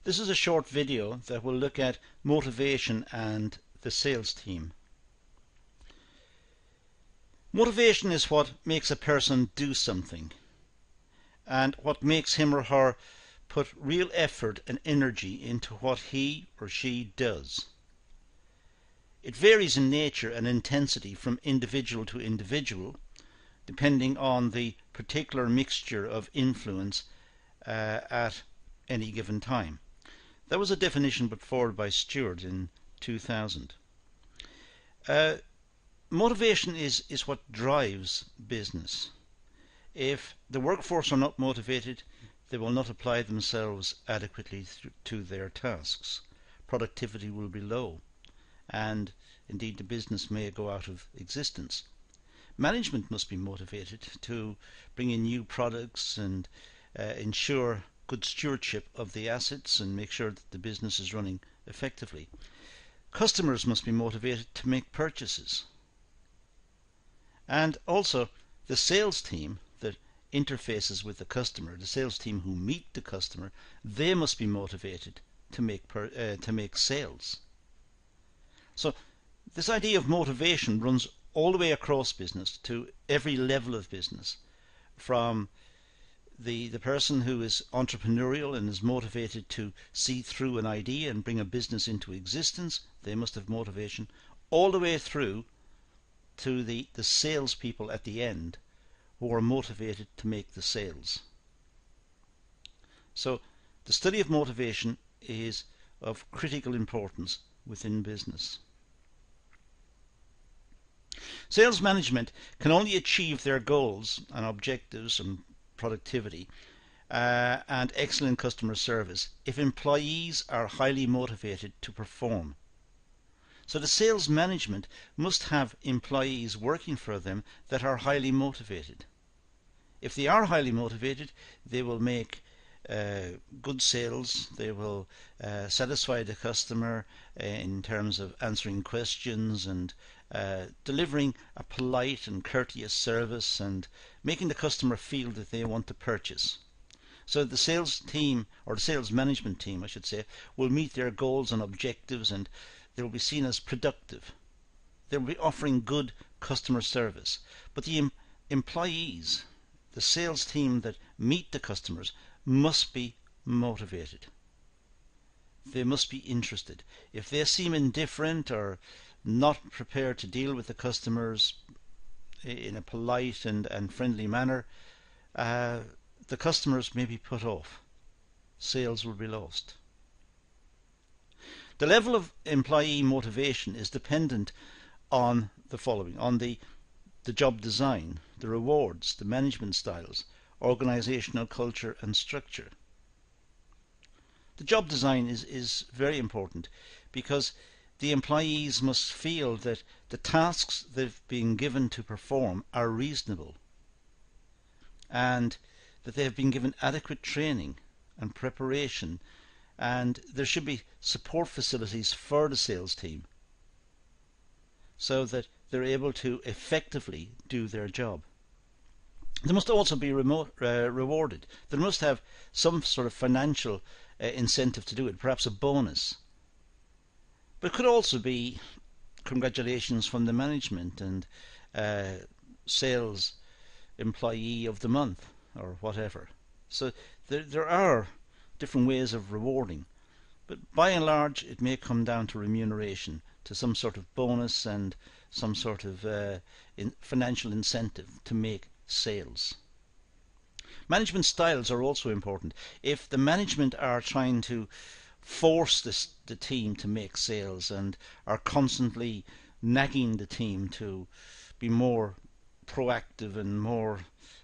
This is a short video that will look at motivation and the sales team. Motivation is what makes a person do something and what makes him or her put real effort and energy into what he or she does. It varies in nature and intensity from individual to individual, depending on the particular mixture of influence at any given time. That was a definition put forward by Stewart in 2000. Motivation is what drives business. If the workforce are not motivated, they will not apply themselves adequately to their tasks. Productivity will be low, and indeed the business may go out of existence. Management must be motivated to bring in new products and ensure good stewardship of the assets and make sure that the business is running effectively. Customers must be motivated to make purchases. And also the sales team that interfaces with the customer, the sales team who meet the customer, they must be motivated to make sales. So this idea of motivation runs all the way across business to every level of business, from the person who is entrepreneurial and is motivated to see through an idea and bring a business into existence. They must have motivation, all the way through to the sales people at the end who are motivated to make the sales. So the study of motivation is of critical importance within business. Sales management can only achieve their goals and objectives and productivity and excellent customer service if employees are highly motivated to perform. So the sales management must have employees working for them that are highly motivated. If they are highly motivated, they will make good sales. They will satisfy the customer in terms of answering questions and delivering a polite and courteous service and making the customer feel that they want to purchase. So the sales team, or the sales management team I should say, will meet their goals and objectives, and they will be seen as productive. They will be offering good customer service. But the employees, the sales team that meet the customers, must be motivated. They must be interested. If they seem indifferent or not prepared to deal with the customers in a polite and friendly manner, the customers may be put off. Sales will be lost. The level of employee motivation is dependent on the following: on the job design, the rewards, the management styles, organizational culture and structure. The job design is very important because the employees must feel that the tasks they've been given to perform are reasonable and that they have been given adequate training and preparation, and there should be support facilities for the sales team so that they're able to effectively do their job. They must also be rewarded. They must have some sort of financial incentive to do it, perhaps a bonus. But it could also be congratulations from the management and sales employee of the month or whatever. So there are different ways of rewarding, but by and large it may come down to remuneration, to some sort of bonus and some sort of financial incentive to make sales. Management styles are also important. If the management are trying to force the team to make sales and are constantly nagging the team to be more proactive and more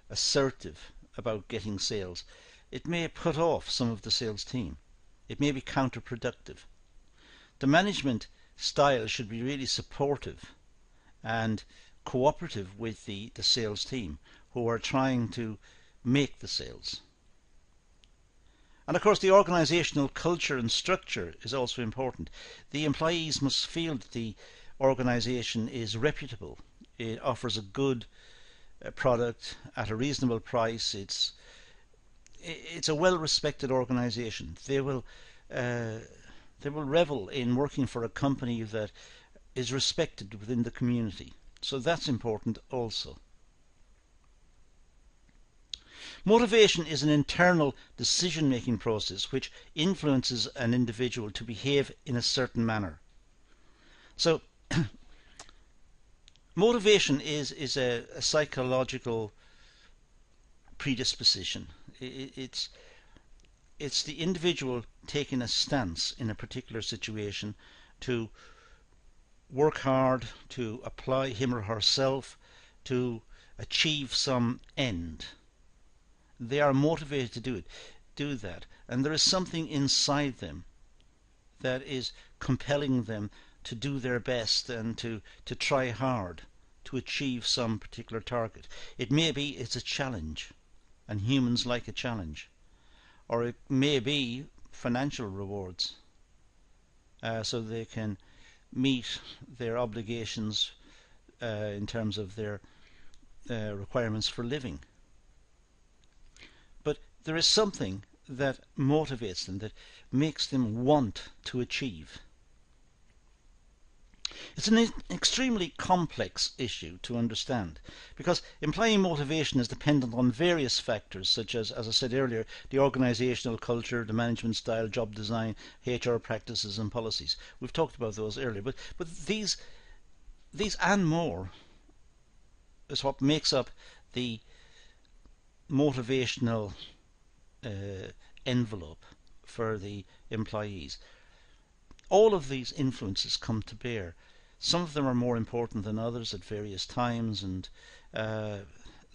assertive about getting sales, it may put off some of the sales team. It may be counterproductive. The management style should be really supportive and cooperative with the sales team who are trying to make the sales. And of course the organizational culture and structure is also important. The employees must feel that the organization is reputable. It offers a good product at a reasonable price. It's a well-respected organization. They will uh, they will revel in working for a company that is respected within the community. So that's important also. Motivation is an internal decision-making process which influences an individual to behave in a certain manner. So motivation is a psychological predisposition. It's the individual taking a stance in a particular situation to work hard, to apply him or herself, to achieve some end. They are motivated to do that, and there is something inside them that is compelling them to do their best and to try hard to achieve some particular target. It may be it's a challenge, and humans like a challenge, or it may be financial rewards, so they can meet their obligations in terms of their requirements for living. But there is something that motivates them, that makes them want to achieve. It's an extremely complex issue to understand, because employee motivation is dependent on various factors such as I said earlier, the organisational culture, the management style, job design, HR practices and policies. We've talked about those earlier, but these and more is what makes up the motivational envelope for the employees. All of these influences come to bear. Some of them are more important than others at various times, and there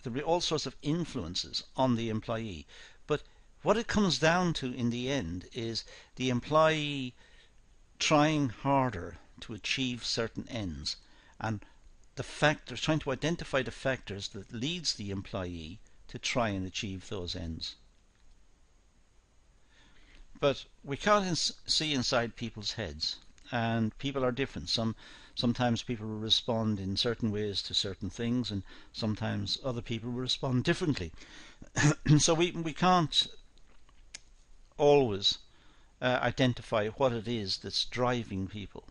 will be all sorts of influences on the employee. But what it comes down to in the end is the employee trying harder to achieve certain ends, and the factors, trying to identify the factors that leads the employee to try and achieve those ends. But we can't see inside people's heads, and people are different. Sometimes people will respond in certain ways to certain things, and sometimes other people will respond differently. So we can't always identify what it is that's driving people.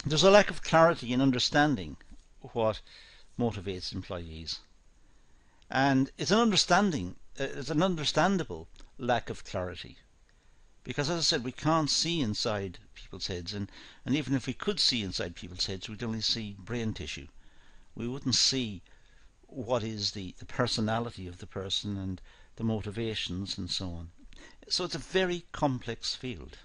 There's a lack of clarity in understanding what motivates employees, and it's an understandable lack of clarity, because as I said, we can't see inside people's heads, and even if we could see inside people's heads, we'd only see brain tissue. We wouldn't see what is the personality of the person and the motivations and so on. So it's a very complex field.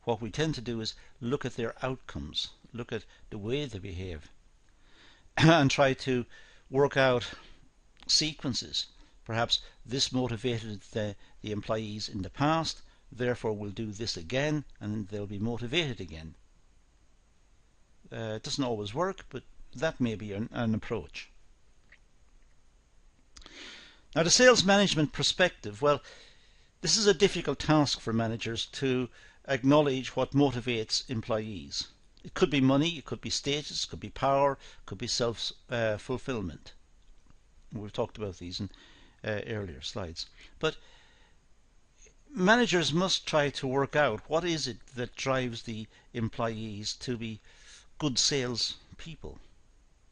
What we tend to do is look at their outcomes, look at the way they behave, and try to work out sequences. Perhaps this motivated the employees in the past, therefore we'll do this again, and they'll be motivated again. It doesn't always work, but that may be an approach. Now, the sales management perspective, well, this is a difficult task for managers to acknowledge what motivates employees. It could be money, it could be status, it could be power, it could be self-fulfillment. We've talked about these in earlier slides. But managers must try to work out what is it that drives the employees to be good sales people,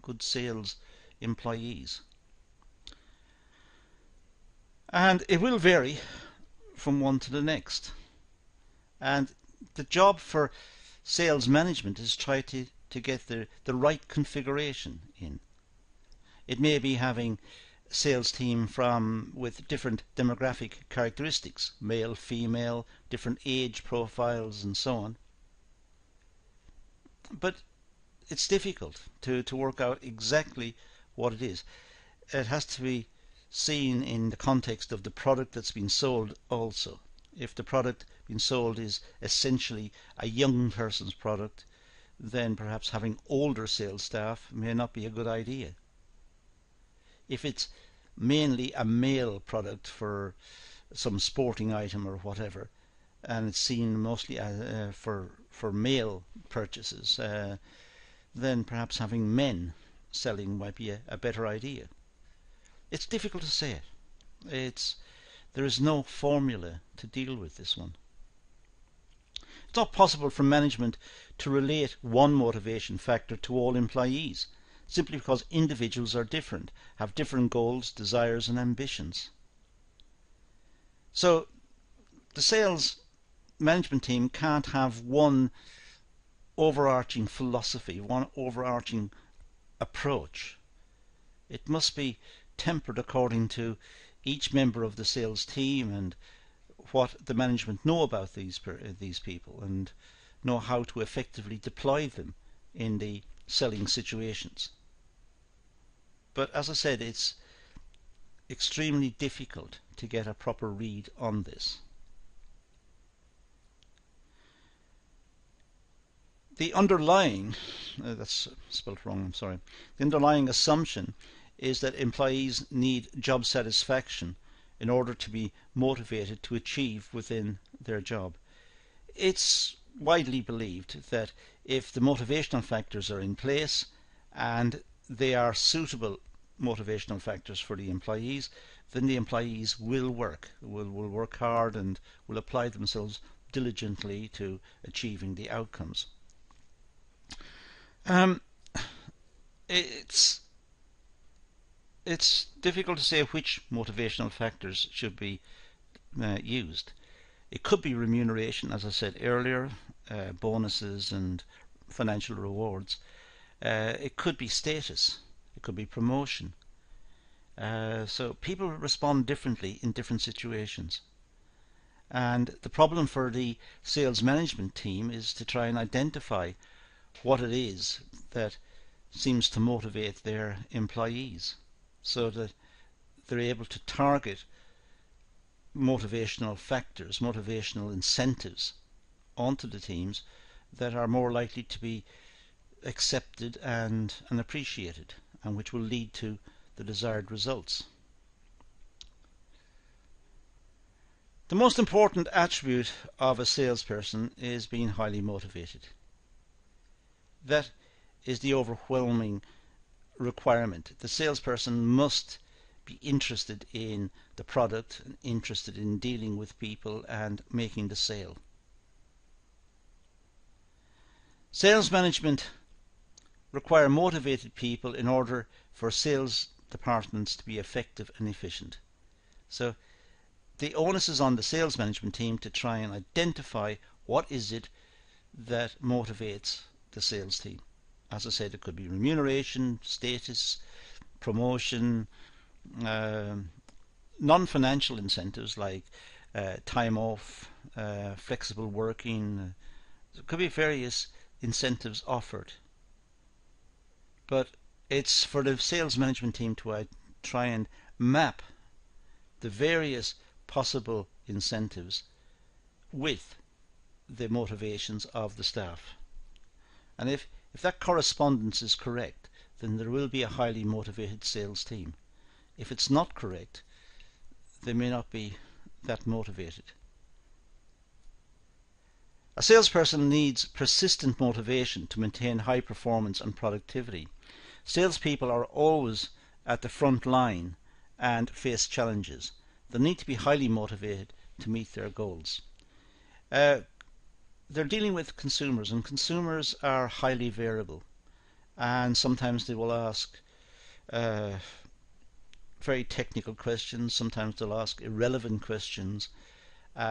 good sales employees. And it will vary from one to the next. And the job for sales management is try to get the right configuration in. It may be having a sales team with different demographic characteristics, male, female, different age profiles and so on. But it's difficult to work out exactly what it is. It has to be seen in the context of the product that's been sold also. If the product being sold is essentially a young person's product, then perhaps having older sales staff may not be a good idea. If it's mainly a male product for some sporting item or whatever, and it's seen mostly for male purchases, then perhaps having men selling might be a better idea. It's difficult to say it. There is no formula to deal with this one. It's not possible for management to relate one motivation factor to all employees, simply because individuals are different, have different goals, desires and ambitions. So the sales management team can't have one overarching philosophy, one overarching approach. It must be tempered according to each member of the sales team and what the management know about these people and know how to effectively deploy them in the selling situations. But as I said, it's extremely difficult to get a proper read on this. The underlying, that's spelled wrong, I'm sorry. The underlying assumption is that employees need job satisfaction in order to be motivated to achieve within their job. It's widely believed that if the motivational factors are in place and they are suitable motivational factors for the employees, then the employees will work hard and will apply themselves diligently to achieving the outcomes. It's difficult to say which motivational factors should be used. It could be remuneration, as I said earlier, bonuses and financial rewards. It could be status. It could be promotion. So people respond differently in different situations. And the problem for the sales management team is to try and identify what it is that seems to motivate their employees so that they're able to target motivational factors, motivational incentives onto the teams that are more likely to be accepted and appreciated, and which will lead to the desired results. The most important attribute of a salesperson is being highly motivated. That is the overwhelming requirement. The salesperson must be interested in the product, interested in dealing with people and making the sale. Sales management require motivated people in order for sales departments to be effective and efficient. So the onus is on the sales management team to try and identify what is it that motivates the sales team. As I said, it could be remuneration, status, promotion, non-financial incentives like time off, flexible working. There could be various incentives offered. But it's for the sales management team to try and map the various possible incentives with the motivations of the staff. And if that correspondence is correct, then there will be a highly motivated sales team. If it's not correct, they may not be that motivated. A salesperson needs persistent motivation to maintain high performance and productivity. Salespeople are always at the front line and face challenges. They need to be highly motivated to meet their goals. They're dealing with consumers, and consumers are highly variable, and sometimes they will ask very technical questions, sometimes they'll ask irrelevant questions,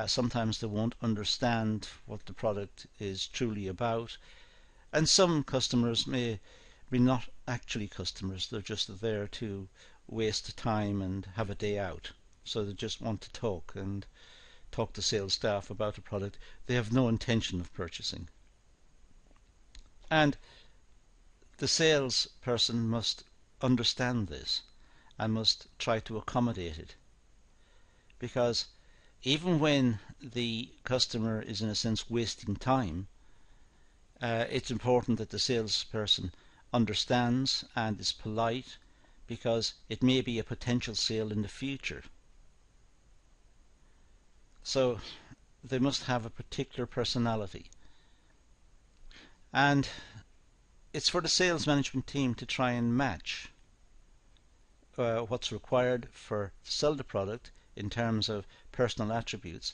sometimes they won't understand what the product is truly about, and some customers may be not actually customers, they're just there to waste time and have a day out, so they just want to talk to sales staff about a product they have no intention of purchasing. And the salesperson must understand this and must try to accommodate it, because even when the customer is in a sense wasting time, it's important that the salesperson understands and is polite, because it may be a potential sale in the future. So they must have a particular personality, and it's for the sales management team to try and match what's required to sell the product in terms of personal attributes,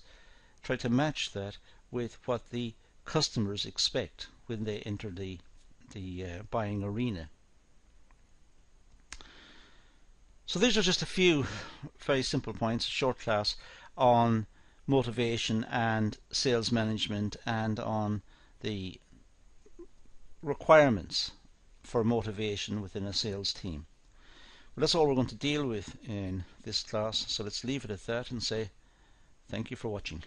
try to match that with what the customers expect when they enter the buying arena. So these are just a few very simple points, a short class on motivation and sales management and on the requirements for motivation within a sales team. Well, that's all we're going to deal with in this class, so let's leave it at that and say thank you for watching.